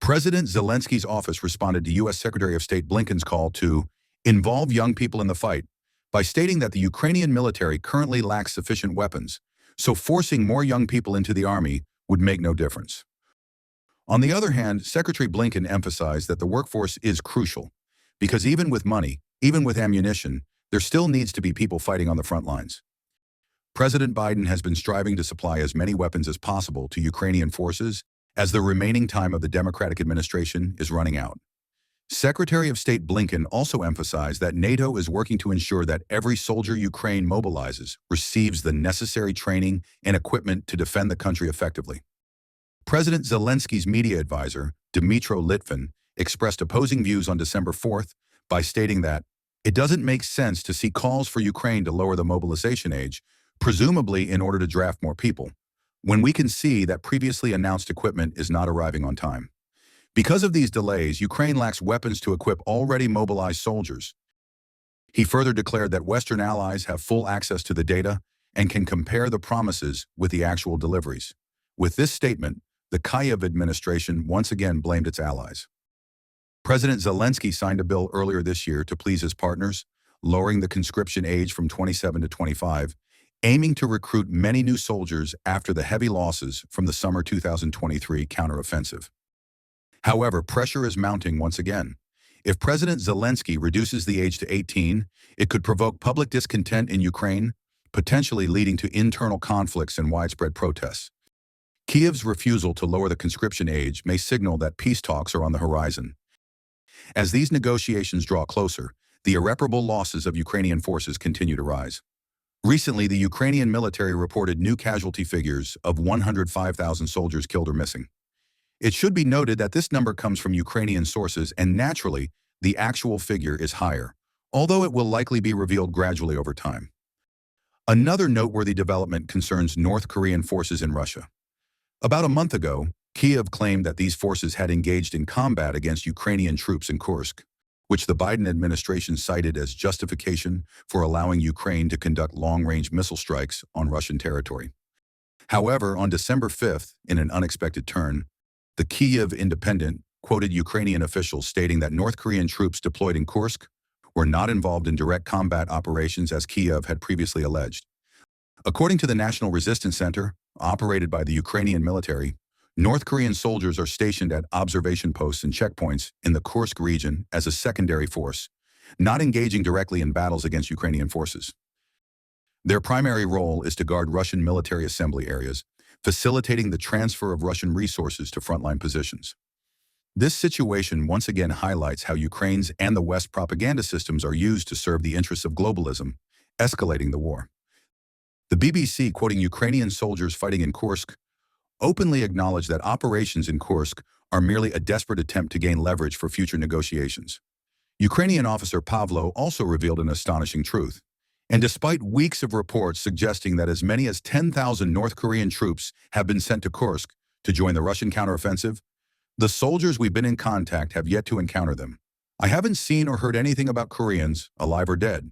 President Zelensky's office responded to U.S. Secretary of State Blinken's call to involve young people in the fight by stating that the Ukrainian military currently lacks sufficient weapons, so forcing more young people into the army would make no difference. On the other hand, Secretary Blinken emphasized that the workforce is crucial, because even with money, even with ammunition, there still needs to be people fighting on the front lines. President Biden has been striving to supply as many weapons as possible to Ukrainian forces as the remaining time of the Democratic administration is running out. Secretary of State Blinken also emphasized that NATO is working to ensure that every soldier Ukraine mobilizes receives the necessary training and equipment to defend the country effectively. President Zelensky's media advisor, Dmytro Litvin, expressed opposing views on December 4th by stating that it doesn't make sense to see calls for Ukraine to lower the mobilization age, presumably in order to draft more people, when we can see that previously announced equipment is not arriving on time. Because of these delays, Ukraine lacks weapons to equip already mobilized soldiers. He further declared that Western allies have full access to the data and can compare the promises with the actual deliveries. With this statement, the Kyiv administration once again blamed its allies. President Zelensky signed a bill earlier this year to please his partners, lowering the conscription age from 27 to 25, aiming to recruit many new soldiers after the heavy losses from the summer 2023 counteroffensive. However, pressure is mounting once again. If President Zelensky reduces the age to 18, it could provoke public discontent in Ukraine, potentially leading to internal conflicts and widespread protests. Kyiv's refusal to lower the conscription age may signal that peace talks are on the horizon. As these negotiations draw closer, the irreparable losses of Ukrainian forces continue to rise. Recently, the Ukrainian military reported new casualty figures of 105,000 soldiers killed or missing. It should be noted that this number comes from Ukrainian sources, and naturally, the actual figure is higher, although it will likely be revealed gradually over time. Another noteworthy development concerns North Korean forces in Russia. About a month ago, Kyiv claimed that these forces had engaged in combat against Ukrainian troops in Kursk, which the Biden administration cited as justification for allowing Ukraine to conduct long-range missile strikes on Russian territory. However, on December 5th, in an unexpected turn, the Kyiv Independent quoted Ukrainian officials stating that North Korean troops deployed in Kursk were not involved in direct combat operations as Kyiv had previously alleged. According to the National Resistance Center, operated by the Ukrainian military, North Korean soldiers are stationed at observation posts and checkpoints in the Kursk region as a secondary force, not engaging directly in battles against Ukrainian forces. Their primary role is to guard Russian military assembly areas, facilitating the transfer of Russian resources to frontline positions. This situation once again highlights how Ukraine's and the West propaganda systems are used to serve the interests of globalism, escalating the war. The BBC, quoting Ukrainian soldiers fighting in Kursk, openly acknowledged that operations in Kursk are merely a desperate attempt to gain leverage for future negotiations. Ukrainian officer Pavlo also revealed an astonishing truth. And despite weeks of reports suggesting that as many as 10,000 North Korean troops have been sent to Kursk to join the Russian counteroffensive, the soldiers we've been in contact have yet to encounter them. I haven't seen or heard anything about Koreans, alive or dead.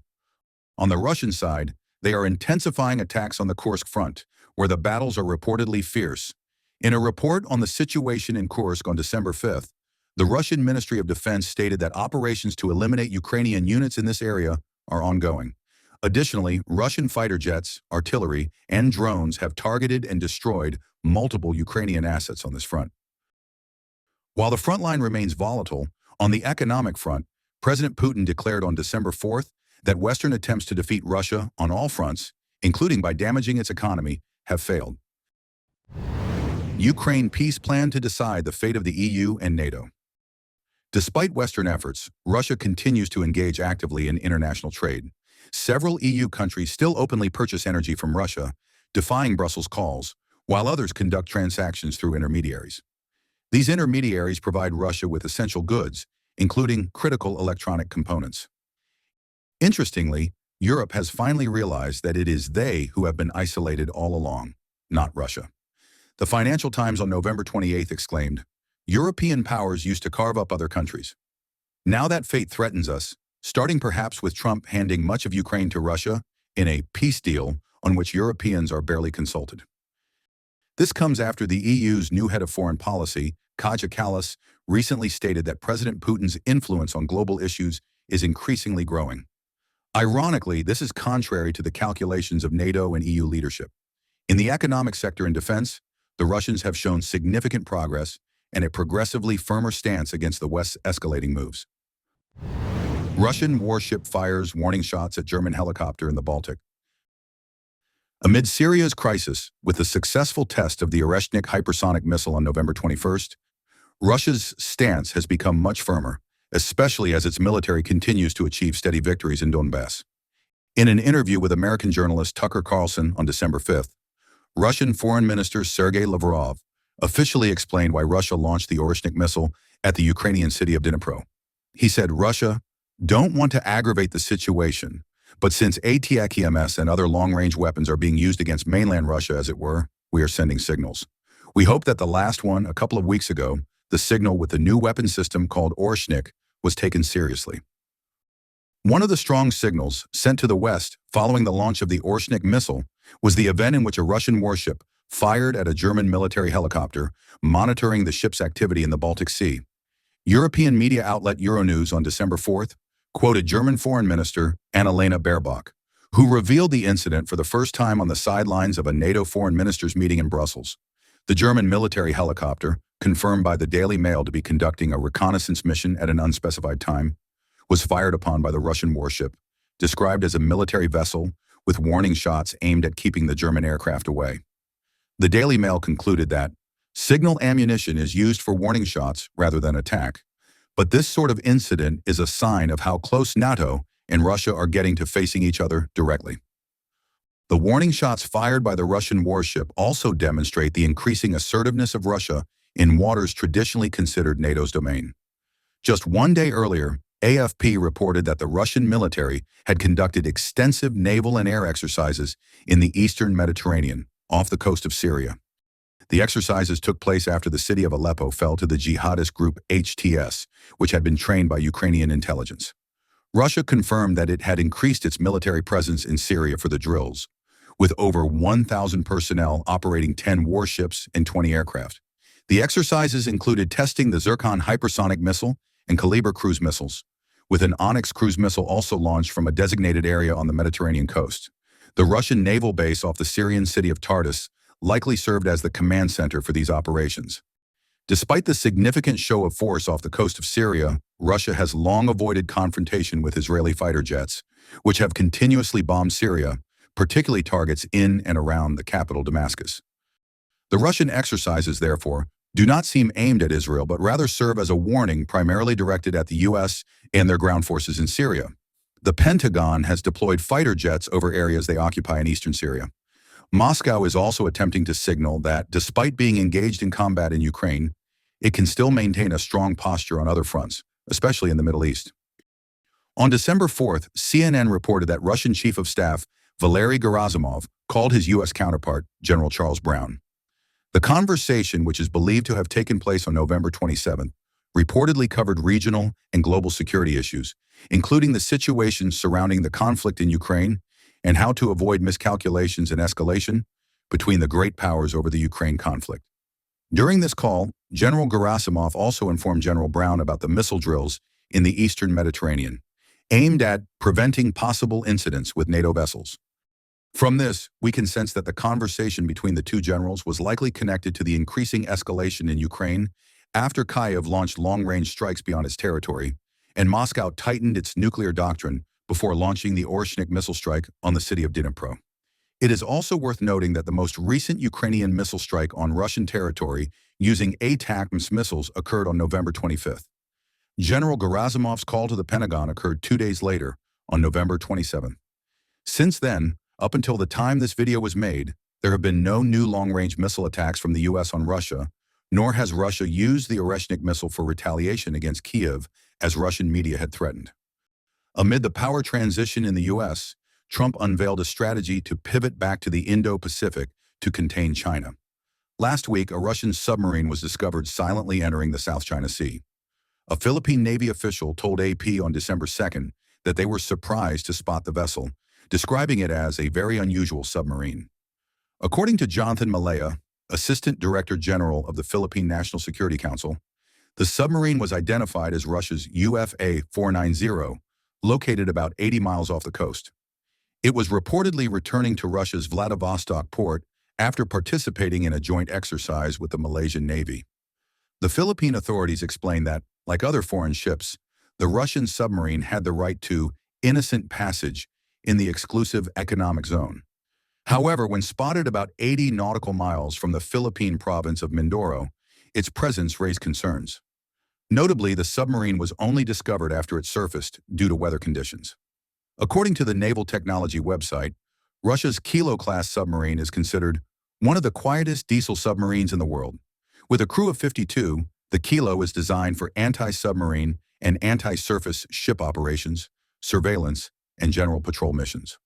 On the Russian side, they are intensifying attacks on the Kursk front, where the battles are reportedly fierce. In a report on the situation in Kursk on December 5th, the Russian Ministry of Defense stated that operations to eliminate Ukrainian units in this area are ongoing. Additionally, Russian fighter jets, artillery, and drones have targeted and destroyed multiple Ukrainian assets on this front. While the front line remains volatile, on the economic front, President Putin declared on December 4th that Western attempts to defeat Russia on all fronts, including by damaging its economy, have failed. Ukraine peace plan to decide the fate of the EU and NATO. Despite Western efforts, Russia continues to engage actively in international trade. Several EU countries still openly purchase energy from Russia, defying Brussels' calls, while others conduct transactions through intermediaries. These intermediaries provide Russia with essential goods, including critical electronic components. Interestingly, Europe has finally realized that it is they who have been isolated all along, not Russia. The Financial Times on November 28th exclaimed, "European powers used to carve up other countries. Now that fate threatens us, starting perhaps with Trump handing much of Ukraine to Russia in a peace deal on which Europeans are barely consulted." This comes after the EU's new head of foreign policy, Kaja Kallas, recently stated that President Putin's influence on global issues is increasingly growing. Ironically, this is contrary to the calculations of NATO and EU leadership. In the economic sector and defense, the Russians have shown significant progress and a progressively firmer stance against the West's escalating moves. Russian warship fires warning shots at German helicopter in the Baltic. Amid Syria's crisis, with the successful test of the Oreshnik hypersonic missile on November 21st, Russia's stance has become much firmer, especially as its military continues to achieve steady victories in Donbass. In an interview with American journalist Tucker Carlson on December 5th, Russian Foreign Minister Sergei Lavrov officially explained why Russia launched the Oreshnik missile at the Ukrainian city of Dnipro. He said, "Russia don't want to aggravate the situation, but since ATACMS and other long-range weapons are being used against mainland Russia, as it were, we are sending signals. We hope that the last one, a couple of weeks ago, the signal with the new weapon system called Oreshnik, was taken seriously." One of the strong signals sent to the West following the launch of the Oreshnik missile was the event in which a Russian warship fired at a German military helicopter monitoring the ship's activity in the Baltic Sea. European media outlet Euronews on December 4th quoted German Foreign Minister Annalena Baerbock, who revealed the incident for the first time on the sidelines of a NATO foreign ministers meeting in Brussels. The German military helicopter, confirmed by the Daily Mail to be conducting a reconnaissance mission at an unspecified time, was fired upon by the Russian warship, described as a military vessel with warning shots aimed at keeping the German aircraft away. The Daily Mail concluded that signal ammunition is used for warning shots rather than attack, but this sort of incident is a sign of how close NATO and Russia are getting to facing each other directly. The warning shots fired by the Russian warship also demonstrate the increasing assertiveness of Russia in waters traditionally considered NATO's domain. Just one day earlier, AFP reported that the Russian military had conducted extensive naval and air exercises in the eastern Mediterranean, off the coast of Syria. The exercises took place after the city of Aleppo fell to the jihadist group HTS, which had been trained by Ukrainian intelligence. Russia confirmed that it had increased its military presence in Syria for the drills, with over 1,000 personnel operating 10 warships and 20 aircraft. The exercises included testing the Zircon hypersonic missile and Kalibr cruise missiles, with an Onyx cruise missile also launched from a designated area on the Mediterranean coast. The Russian naval base off the Syrian city of Tartus likely served as the command center for these operations. Despite the significant show of force off the coast of Syria, Russia has long avoided confrontation with Israeli fighter jets, which have continuously bombed Syria, particularly targets in and around the capital Damascus. The Russian exercises, therefore, do not seem aimed at Israel, but rather serve as a warning primarily directed at the U.S. and their ground forces in Syria. The Pentagon has deployed fighter jets over areas they occupy in eastern Syria. Moscow is also attempting to signal that, despite being engaged in combat in Ukraine, it can still maintain a strong posture on other fronts, especially in the Middle East. On December 4th, CNN reported that Russian Chief of Staff Valery Gerasimov called his U.S. counterpart, General Charles Brown. The conversation, which is believed to have taken place on November 27th, reportedly covered regional and global security issues, including the situation surrounding the conflict in Ukraine and how to avoid miscalculations and escalation between the great powers over the Ukraine conflict. During this call, General Gerasimov also informed General Brown about the missile drills in the eastern Mediterranean, aimed at preventing possible incidents with NATO vessels. From this, we can sense that the conversation between the two generals was likely connected to the increasing escalation in Ukraine after Kyiv launched long-range strikes beyond its territory, and Moscow tightened its nuclear doctrine before launching the Oreshnik missile strike on the city of Dnipro. It is also worth noting that the most recent Ukrainian missile strike on Russian territory using ATACMS missiles occurred on November 25th. General Gerasimov's call to the Pentagon occurred 2 days later, on November 27th. Since then, up until the time this video was made, there have been no new long-range missile attacks from the U.S. on Russia, nor has Russia used the Oreshnik missile for retaliation against Kyiv, as Russian media had threatened. Amid the power transition in the U.S., Trump unveiled a strategy to pivot back to the Indo-Pacific to contain China. Last week, a Russian submarine was discovered silently entering the South China Sea. A Philippine Navy official told AP on December 2nd that they were surprised to spot the vessel, describing it as a very unusual submarine. According to Jonathan Malaya, Assistant Director General of the Philippine National Security Council, The submarine was identified as Russia's UFA-490, located about 80 miles off the coast. It was reportedly returning to Russia's Vladivostok port after participating in a joint exercise with the Malaysian Navy. The Philippine authorities explained that, like other foreign ships, the Russian submarine had the right to innocent passage in the exclusive economic zone. However, when spotted about 80 nautical miles from the Philippine province of Mindoro, its presence raised concerns. Notably, the submarine was only discovered after it surfaced due to weather conditions. According to the Naval Technology website, Russia's Kilo-class submarine is considered one of the quietest diesel submarines in the world. With a crew of 52, the Kilo is designed for anti-submarine and anti-surface ship operations, surveillance, and general patrol missions.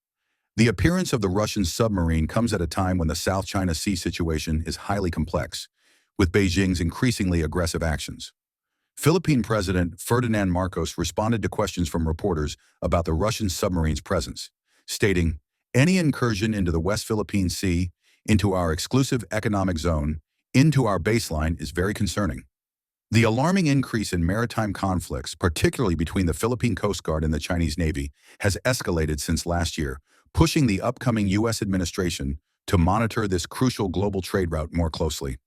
The appearance of the Russian submarine comes at a time when the South China Sea situation is highly complex, with Beijing's increasingly aggressive actions. Philippine President Ferdinand Marcos responded to questions from reporters about the Russian submarine's presence, stating, "Any incursion into the West Philippine Sea, into our exclusive economic zone, into our baseline is very concerning." The alarming increase in maritime conflicts, particularly between the Philippine Coast Guard and the Chinese Navy, has escalated since last year, pushing the upcoming U.S. administration to monitor this crucial global trade route more closely.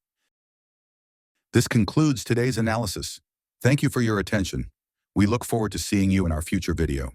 This concludes today's analysis. Thank you for your attention. We look forward to seeing you in our future video.